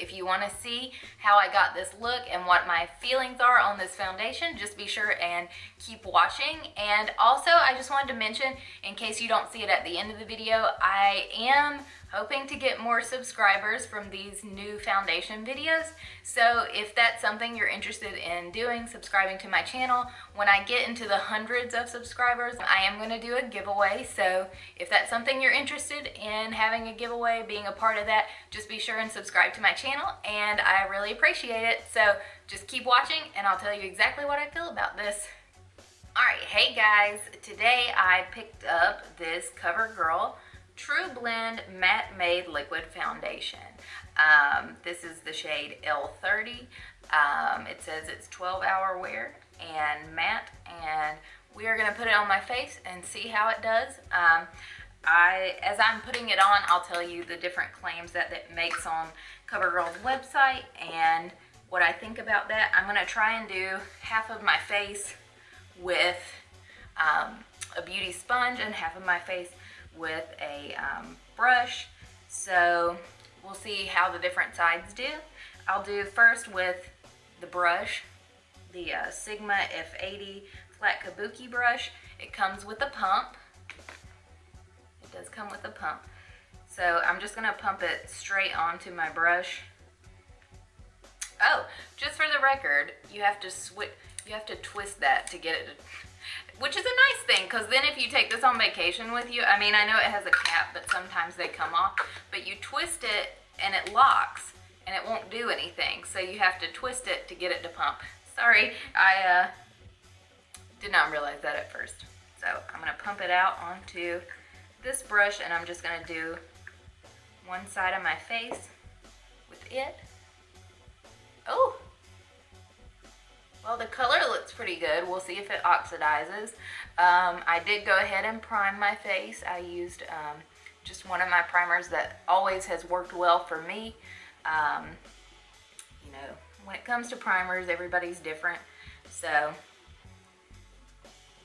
if you want to see how I got this look and what my feelings are on this foundation, just be sure and keep watching. And also, I just wanted to mention, in case you don't see it at the end of the video, I am hoping to get more subscribers from these new foundation videos. So if that's something you're interested in doing, subscribing to my channel, when I get into the hundreds of subscribers, I am going to do a giveaway. So if that's something you're interested in, having a giveaway, being a part of that, just be sure and subscribe to my channel, and I really appreciate it. So just keep watching and I'll tell you exactly what I feel about this. Alright, hey guys, today I picked up this COVERGIRL TruBlend Matte Made Liquid Foundation. This is the shade L30. It says it's 12-hour wear and matte, and we are going to put it on my face and see how it does. As I'm putting it on, I'll tell you the different claims that it makes on COVERGIRL's website and what I think about that. I'm going to try and do half of my face with a beauty sponge and half of my face with a brush, so we'll see how the different sides do. I'll do first with the brush, the Sigma F80 flat kabuki brush. It comes with a pump. It does come with a pump, so I'm just gonna pump it straight onto my brush. Oh, just for the record, you have to twist that to get it to, which is a nice thing, because then if you take this on vacation with you, I mean, I know it has a cap, but sometimes they come off, but you twist it and it locks and it won't do anything, so you have to twist it to get it to pump. Sorry, I did not realize that at first. So I'm going to pump it out onto this brush, and I'm just going to do one side of my face with it. Oh! Well, the color looks pretty good. We'll see if it oxidizes. I did go ahead and prime my face. I used just one of my primers that always has worked well for me. You know, when it comes to primers, everybody's different. So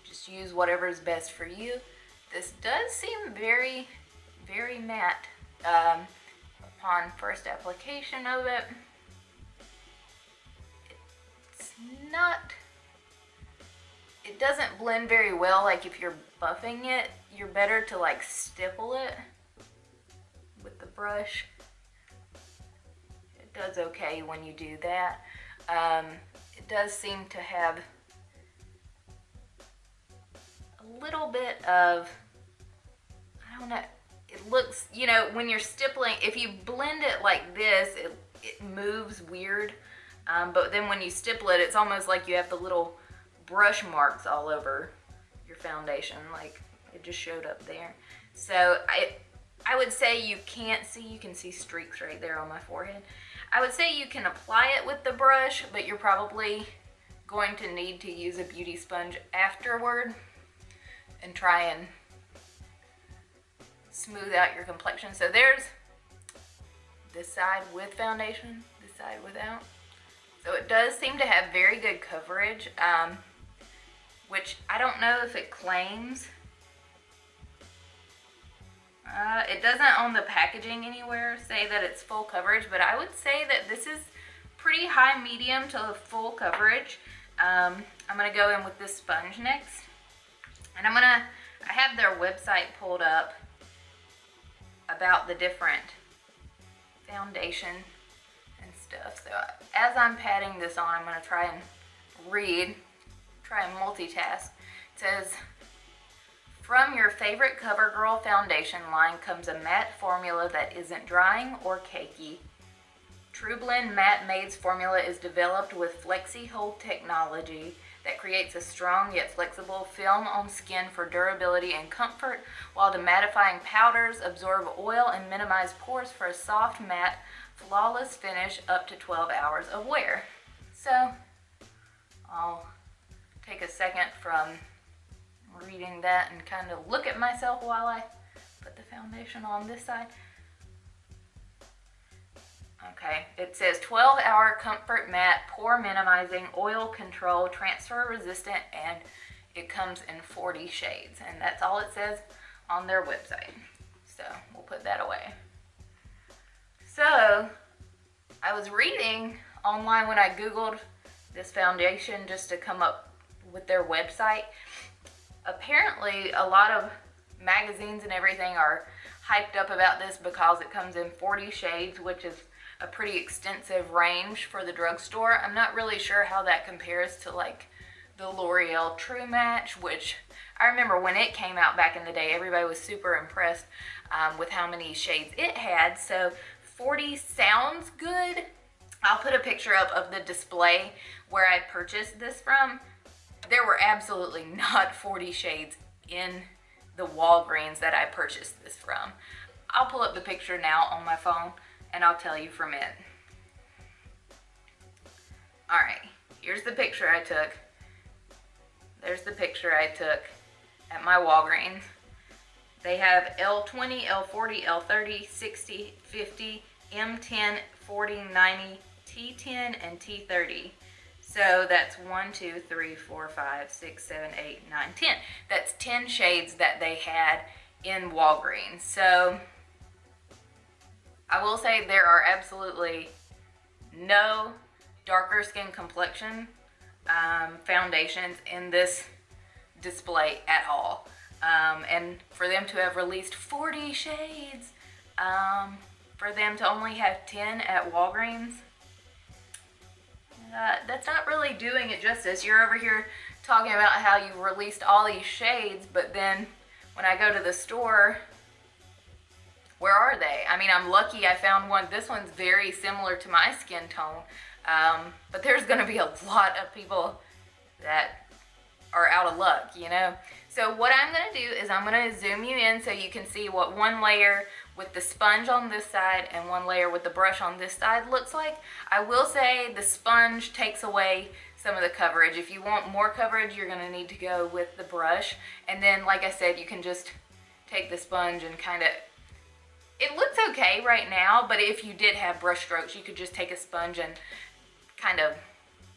just use whatever is best for you. This does seem very, very matte upon first application of it. It doesn't blend very well. Like if you're buffing it, you're better to like stipple it with the brush. It does okay when you do that. It does seem to have a little bit of, I don't know, it looks, you know, when you're stippling, if you blend it like this, it moves weird. But then when you stipple it, it's almost like you have the little brush marks all over your foundation, like it just showed up there. So I would say you can't see, you can see streaks right there on my forehead. I would say you can apply it with the brush, but you're probably going to need to use a beauty sponge afterward and try and smooth out your complexion. So there's this side with foundation, this side without. So it does seem to have very good coverage, which I don't know if it claims. It doesn't on the packaging anywhere say that it's full coverage, but I would say that this is pretty high medium to full coverage. I'm going to go in with this sponge next. And I have their website pulled up about the different foundation and stuff. So as I'm patting this on, I'm going to try and multitask. It says, from your favorite COVERGIRL foundation line comes a matte formula that isn't drying or cakey. TruBlend Matte Made's formula is developed with Flexi Hold technology that creates a strong yet flexible film on skin for durability and comfort, while the mattifying powders absorb oil and minimize pores for a soft, matte, flawless finish up to 12 hours of wear. So I'll take a second from reading that and kind of look at myself while I put the foundation on this side. Okay, it says 12-hour comfort matte, pore minimizing, oil control, transfer resistant, and it comes in 40 shades. And that's all it says on their website. So we'll put that away. So I was reading online when I Googled this foundation just to come up with their website. Apparently, a lot of magazines and everything are hyped up about this because it comes in 40 shades, which is a pretty extensive range for the drugstore. I'm not really sure how that compares to like the L'Oreal True Match, which I remember when it came out back in the day, everybody was super impressed with how many shades it had. So 40 sounds good. I'll put a picture up of the display where I purchased this from. There were absolutely not 40 shades in the Walgreens that I purchased this from. I'll pull up the picture now on my phone and I'll tell you from it. All right, here's the picture I took. There's the picture I took at my Walgreens. They have L20, L40, L30, 60, 50, M10, 40, 90, T10, and T30. So that's 1, 2, 3, 4, 5, 6, 7, 8, 9, 10. That's 10 shades that they had in Walgreens. So I will say there are absolutely no darker skin complexion foundations in this display at all. And for them to have released 40 shades, for them to only have 10 at Walgreens, that's not really doing it justice. You're over here talking about how you released all these shades, but then when I go to the store, where are they? I mean, I'm lucky I found one. This one's very similar to my skin tone, but there's gonna be a lot of people that are out of luck, you know? So what I'm gonna do is I'm gonna zoom you in so you can see what one layer with the sponge on this side and one layer with the brush on this side looks like. I will say the sponge takes away some of the coverage. If you want more coverage, you're gonna need to go with the brush. And then, like I said, you can just take the sponge and kind of, it looks okay right now, but if you did have brush strokes, you could just take a sponge and kind of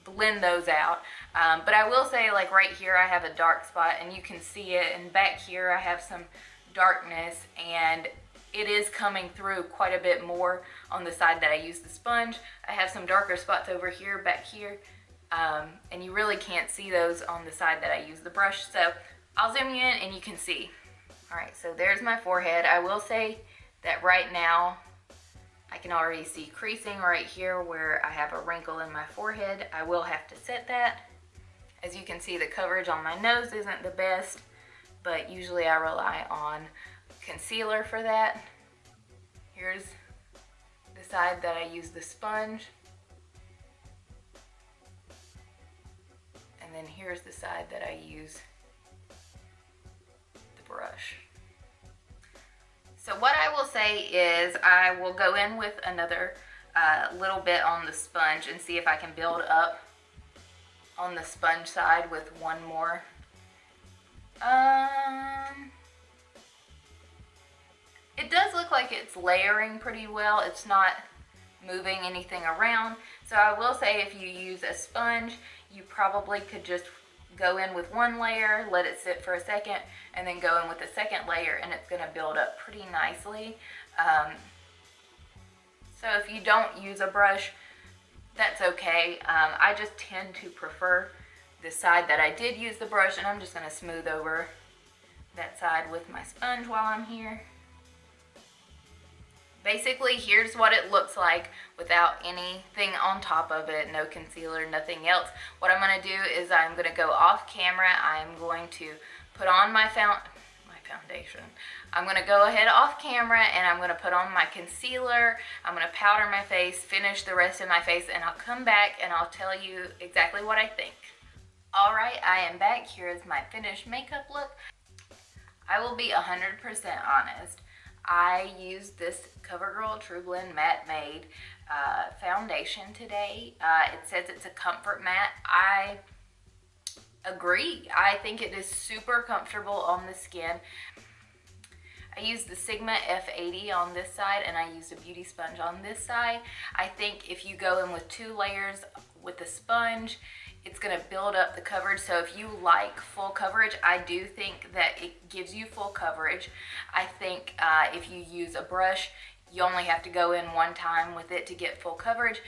blend those out. But I will say, like right here, I have a dark spot and you can see it, and back here I have some darkness, and it is coming through quite a bit more on the side that I use the sponge. I have some darker spots over here, back here, and you really can't see those on the side that I use the brush. So I'll zoom you in and you can see. All right, so there's my forehead. I will say that right now I can already see creasing right here where I have a wrinkle in my forehead. I will have to set that. As you can see, the coverage on my nose isn't the best, but usually I rely on concealer for that. Here's the side that I use the sponge. And then here's the side that I use the brush. So what I will say is I will go in with another little bit on the sponge and see if I can build up on the sponge side with one more. It does look like it's layering pretty well. It's not moving anything around. So I will say if you use a sponge, you probably could just go in with one layer, let it sit for a second, and then go in with the second layer, and it's going to build up pretty nicely. So if you don't use a brush, that's okay. I just tend to prefer the side that I did use the brush, and I'm just going to smooth over that side with my sponge while I'm here. Basically, here's what it looks like without anything on top of it, no concealer, nothing else. What I'm going to do is I'm going to go off camera. I'm going to put on my foundation. I'm going to go ahead off camera and I'm going to put on my concealer. I'm going to powder my face, finish the rest of my face, and I'll come back and I'll tell you exactly what I think. Alright, I am back. Here is my finished makeup look. I will be 100% honest. I used this COVERGIRL TruBlend Matte Made foundation today. It says it's a comfort matte. I agree. I think it is super comfortable on the skin. I used the Sigma F80 on this side and I used a beauty sponge on this side. I think if you go in with 2 layers with the sponge, it's going to build up the coverage. So if you like full coverage, I do think that it gives you full coverage. I think if you use a brush, You only have to go in one time with it to get full coverage.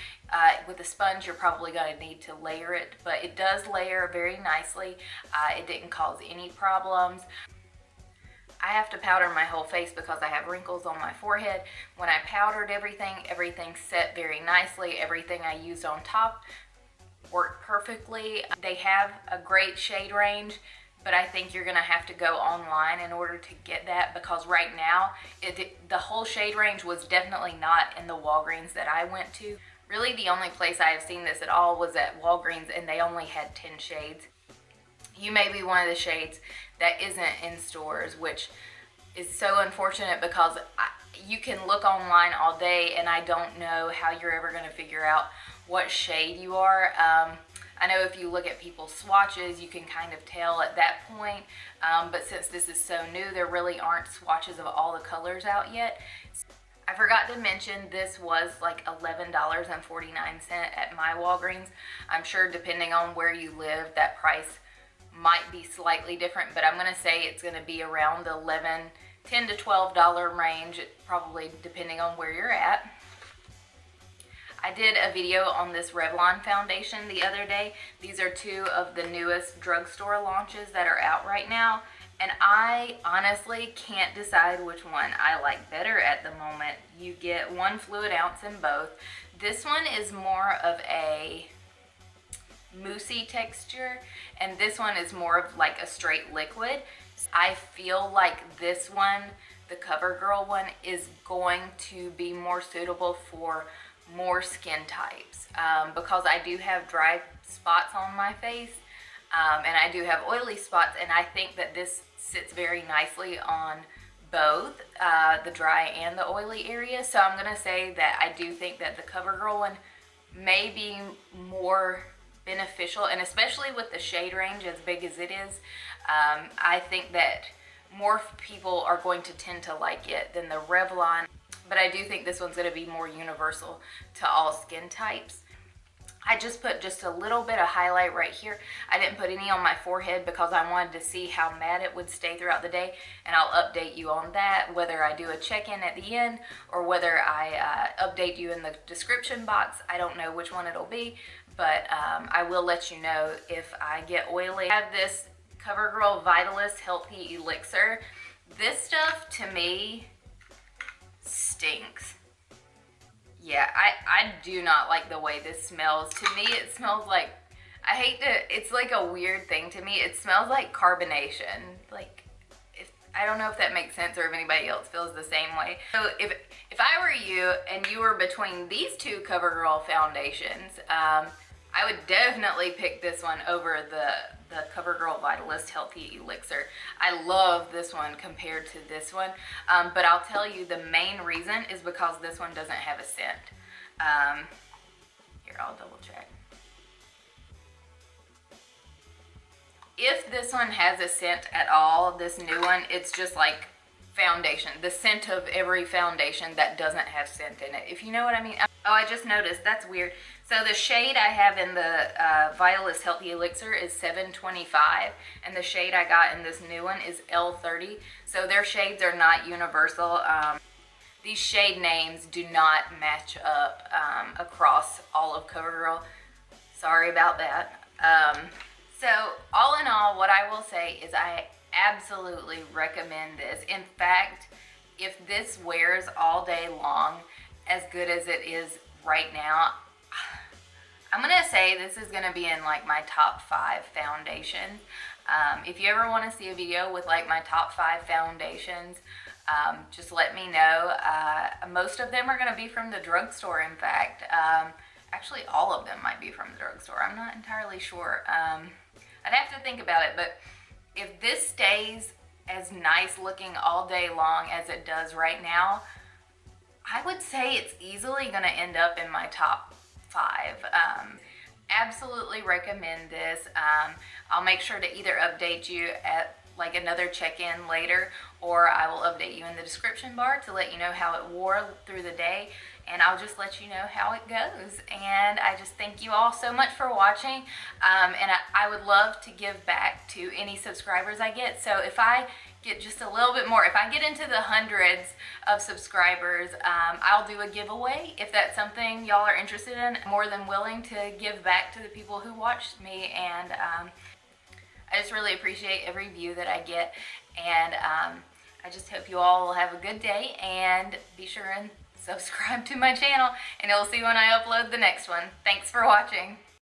With a sponge, you're probably going to need to layer it, but it does layer very nicely. It didn't cause any problems. I have to powder my whole face because I have wrinkles on my forehead. When I powdered everything set very nicely. Everything I used on top worked perfectly. They have a great shade range, but I think you're gonna have to go online in order to get that, because right now, the whole shade range was definitely not in the Walgreens that I went to. Really, the only place I have seen this at all was at Walgreens, and they only had 10 shades. You may be one of the shades that isn't in stores, which is so unfortunate, because you can look online all day, and I don't know how you're ever gonna figure out what shade you are. I know if you look at people's swatches, you can kind of tell at that point, but since this is so new, there really aren't swatches of all the colors out yet. I forgot to mention this was like $11.49 at my Walgreens. I'm sure depending on where you live, that price might be slightly different, but I'm gonna say it's gonna be around the $10 to $12 range, probably depending on where you're at. I did a video on this Revlon foundation the other day. These are two of the newest drugstore launches that are out right now, and I honestly can't decide which one I like better at the moment. You get 1 fluid ounce in both. This one is more of a moussey texture, and this one is more of like a straight liquid. I feel like this one, the CoverGirl one, is going to be more suitable for more skin types, because I do have dry spots on my face, and I do have oily spots, and I think that this sits very nicely on both the dry and the oily area. So I'm gonna say that I do think that the CoverGirl one may be more beneficial, and especially with the shade range as big as it is, I think that more people are going to tend to like it than the Revlon. But I do think this one's going to be more universal to all skin types. I just put just a little bit of highlight right here. I didn't put any on my forehead because I wanted to see how matte it would stay throughout the day, and I'll update you on that, whether I do a check-in at the end or whether I update you in the description box. I don't know which one it'll be, but I will let you know if I get oily. I have this CoverGirl Vitalist Healthy Elixir. This stuff, to me, stinks. Yeah, I do not like the way this smells. To me, it smells like, it's like a weird thing to me. It smells like carbonation. Like, I don't know if that makes sense or if anybody else feels the same way. So if I were you and you were between these two CoverGirl foundations, I would definitely pick this one over the CoverGirl Vitalist Healthy Elixir. I love this one compared to this one, but I'll tell you the main reason is because this one doesn't have a scent. Here, I'll double check. If this one has a scent at all, this new one, it's just like foundation. The scent of every foundation that doesn't have scent in it, if you know what I mean. Oh, I just noticed, that's weird. So the shade I have in the Vitalist Healthy Elixir is 725, and the shade I got in this new one is L30. So their shades are not universal. These shade names do not match up across all of CoverGirl. Sorry about that. So all in all, what I will say is I absolutely recommend this. In fact, if this wears all day long, as good as it is right now, I'm gonna say this is gonna be in like my top 5 foundations. If you ever want to see a video with like my top 5 foundations, just let me know. Most of them are gonna be from the drugstore, in fact. Actually, all of them might be from the drugstore. I'm not entirely sure. I'd have to think about it, but if this stays as nice looking all day long as it does right now, I would say it's easily gonna end up in my top 5. Absolutely recommend this. I'll make sure to either update you at like another check-in later, or I will update you in the description bar to let you know how it wore through the day. and I'll just let you know how it goes. And I just thank you all so much for watching, and I would love to give back to any subscribers I get. So if I get just a little bit more, if I get into the hundreds of subscribers, I'll do a giveaway. If that's something y'all are interested in, I'm more than willing to give back to the people who watched me. And I just really appreciate every view that I get, and I just hope you all will have a good day, and be sure and subscribe to my channel, and you'll see when I upload the next one. Thanks for watching.